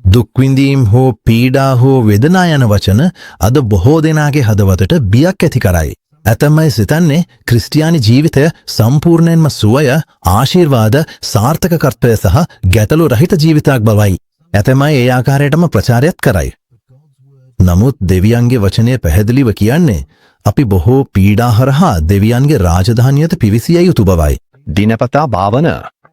දුක්විඳීම් හෝ පීඩා හෝ වේදනා යන වචන අද බොහෝ දෙනාගේ හදවතට බියක් ඇති කරයි. ඇතැම්මයි සිතන්නේ ක්‍රිස්තියානි ජීවිතය සම්පූර්ණයෙන්ම සුවය, ආශිර්වාද, සාර්ථකකත්වය සහ ගැටලු රහිත ජීවිතයක් බවයි. ඇතැමයි ඒ ආකාරයටම ප්‍රචාරයත් කරයි. නමුත් දෙවියන්ගේ වචනය පැහැදිලිව කියන්නේ අපි බොහෝ පීඩා හරහා දෙවියන්ගේ රාජධානියට පිවිසිය යුතු බවයි. දිනපතා භාවන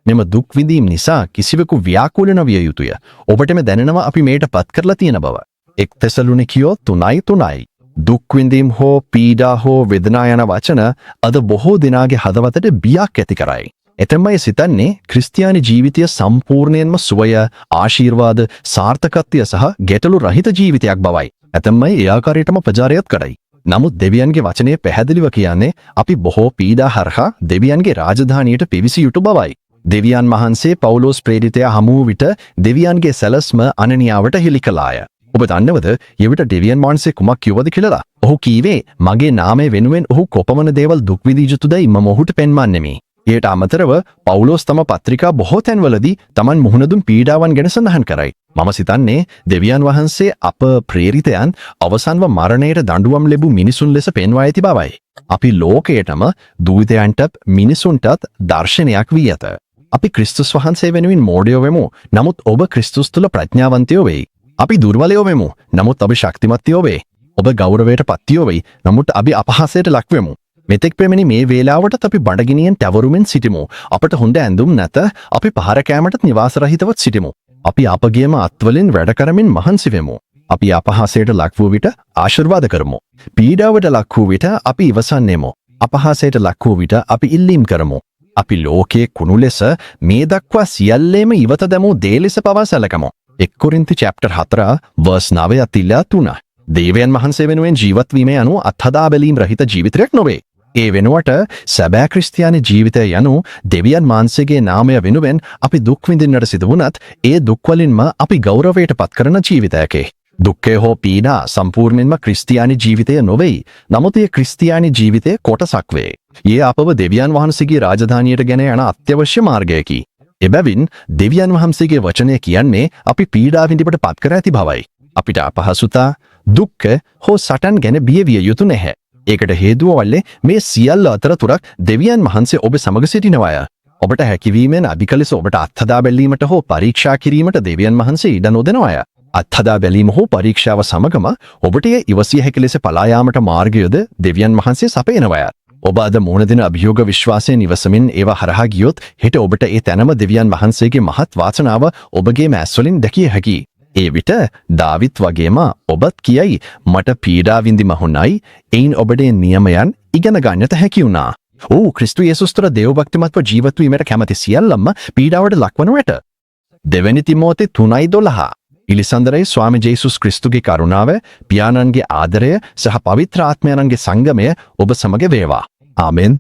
මෙම දුක් විඳීම් නිසා කිසිවෙකු ව්‍යාකූල නොවිය යුතුය. ඔබටම දැනෙනවා අපි මේට පත් කරලා තියෙන බව. 1 තෙසලොනිකයෝ 3:3. දුක් විඳීම් හෝ පීඩා හෝ වේදනා යන වචන අද බොහෝ දෙනාගේ හදවතට බියක් ඇති කරයි. එතෙමයි සිතන්නේ ක්‍රිස්තියානි ජීවිතය සම්පූර්ණයෙන්ම සුවය, ආශිර්වාද, සාර්ථකත්වය සහ ගැටලු රහිත ජීවිතයක් බවයි. එතෙමයි ඒ ආකාරයටම ප්‍රචාරයත් කරයි. නමුත් දෙවියන්ගේ වචනේ පැහැදිලිව කියන්නේ අපි බොහෝ පීඩා හරහා දෙවියන්ගේ රාජධානියට පිවිසිය යුතු බවයි. දෙවියන් වහන්සේ පෞලෝස් ප්‍රේරිතයා හමු විට දෙවියන්ගේ සැලැස්ම අනනියාවට හෙළි කළාය. ඔබ දන්නවද යෙවිට දෙවියන් වහන්සේ කුමක් කිව්වද කියලා? ඔහු කීවේ මගේ නාමය වෙනුවෙන් ඔහු කොපමණ දේවල් දුක් විඳී යුතුදයි මම ඔහුට පෙන්වන්නෙමි. ඊට අමතරව පෞලෝස් තම පත්‍රිකා බොහෝ තැන්වලදී තමන් මුහුණ දුන් පීඩාවන් ගැන සඳහන් කරයි. මම සිතන්නේ දෙවියන් වහන්සේ අප ප්‍රේරිතයන් අවසන්ව මරණයට දඬුවම් ලැබූ මිනිසුන් ලෙස පෙන්වා ඇති බවයි. අපි ලෝකයටම දූතයන්ටත් මිනිසුන්ටත් දර්ශනයක් වී ඇත. අපි ක්‍රිස්තුස් වහන්සේ වෙනුවෙන් මෝඩයෝ වෙමු. නමුත් ඔබ ක්‍රිස්තුස් තුළ ප්‍රඥාවන්තයෝ වෙයි. අපි දුර්වලයෝ වෙමු. නමුත් අපි ශක්තිමත්යෝ වෙයි. ඔබ ගෞරවයට පත්යෝ වෙයි. නමුත් අපි අපහාසයට ලක් වෙමු. මෙතෙක් පෙමණි මේ වේලාවට අපි බඩගිනියෙන් තැවරුමින් සිටිමු. අපට හොඳ ඇඳුම් නැත. අපි පහර කෑමටත් නිවාස රහිතව සිටිමු. අපි අපගේම අත්වලින් වැඩ කරමින් මහන්සි වෙමු. අපි අපහාසයට ලක් වූ විට ආශිර්වාද කරමු. පීඩාවට ලක් වූ විට අපි ඉවසන්නෙමු. අපහාසයට ලක් වූ විට අපි ඉල්ලීම් කරමු. අපි ලෝකයේ කුණු ලෙස මේ දක්වා සියල්ලේම ඉවත දැමූ දේ ලෙස පවා සැලකමු. 1 කොරින්ති chapter 4 verse 9-3. දේවයන් වහන්සේ වෙනුවෙන් ජීවත් වීම යනු අත්හදා බැලීම් රහිත ජීවිතයක් නොවේ. ඒ වෙනුවට සැබෑ ක්‍රිස්තියානි ජීවිතය යනු දෙවියන් වහන්සේගේ නාමය වෙනුවෙන් අපි දුක් විඳින්නට සිදු වුණත් ඒ දුක් වලින්ම අපි ගෞරවයට පත් කරන ජීවිතයකේ. දුක්ඛය හෝ පීඩා සම්පූර්ණයෙන්ම ක්‍රිස්තියානි ජීවිතය නොවේ. නමුත් ඒ ක්‍රිස්තියානි ජීවිතයේ කොටසක් වේ. ඒ අපව දෙවියන් වහන්සේගේ රාජධානියට ගෙන යන අත්‍යවශ්‍ය මාර්ගයකි. එබැවින් දෙවියන් වහන්සේගේ වචනය කියන්නේ අපි පීඩා විඳින්නට පත් කර ඇති බවයි. අපිට අපහසුතා, දුක්ඛ හෝ සටන් ගැන බිය විය යුතු නැහැ. ඒකට හේතුව වල්ලේ මේ සියල්ල අතරතුරක් දෙවියන් වහන්සේ ඔබ සමග සිටිනවාය. ඔබට හැකියවීමෙන් අධිකලෙස ඔබට අත්හදා බැලීමට හෝ පරීක්ෂා කිරීමට දෙවියන් වහන්සේ ඉඩ නොදෙනවාය. අත්හදා බැලීම හෝ පරීක්ෂාව සමගම ඔබට ඒ ඉවසිය හැකි ලෙස පලා යාමට මාර්ගයද දෙවියන් වහන්සේ සපයනවාය. ඔබ අද මුණ දෙන අභියෝග විශ්වාසයෙන් ඉවසමින් ඒවා හරහා ගියොත් හෙට ඔබට ඒ තැනම දෙවියන් වහන්සේගේ මහත් වාසනාව ඔබගේ මෑස් වලින් දැකිය හැකියි. ඒ විට දාවිත් වගේම ඔබත් කියයි මට පීඩා විඳි මහුණයි එයින් ඔබේ නියමයන් ඉගෙන ගන්නට හැකි වුණා. ඕ ක්‍රිස්තු යේසුස් තුළ දේවභක්තිමත්ව ජීවත් වීමට කැමති සියල්ලම පීඩාවට ලක්වනු ඇත. 2 තිමෝතේ 3:12. ඉලිසන්දරයි ස්වාමී ජේසුස් ක්‍රිස්තුගේ කරුණාව, පියාණන්ගේ ආදරය සහ පවිත්‍ර ආත්මයන්ගේ සංගමය ඔබ සමග වේවා. ආමෙන්.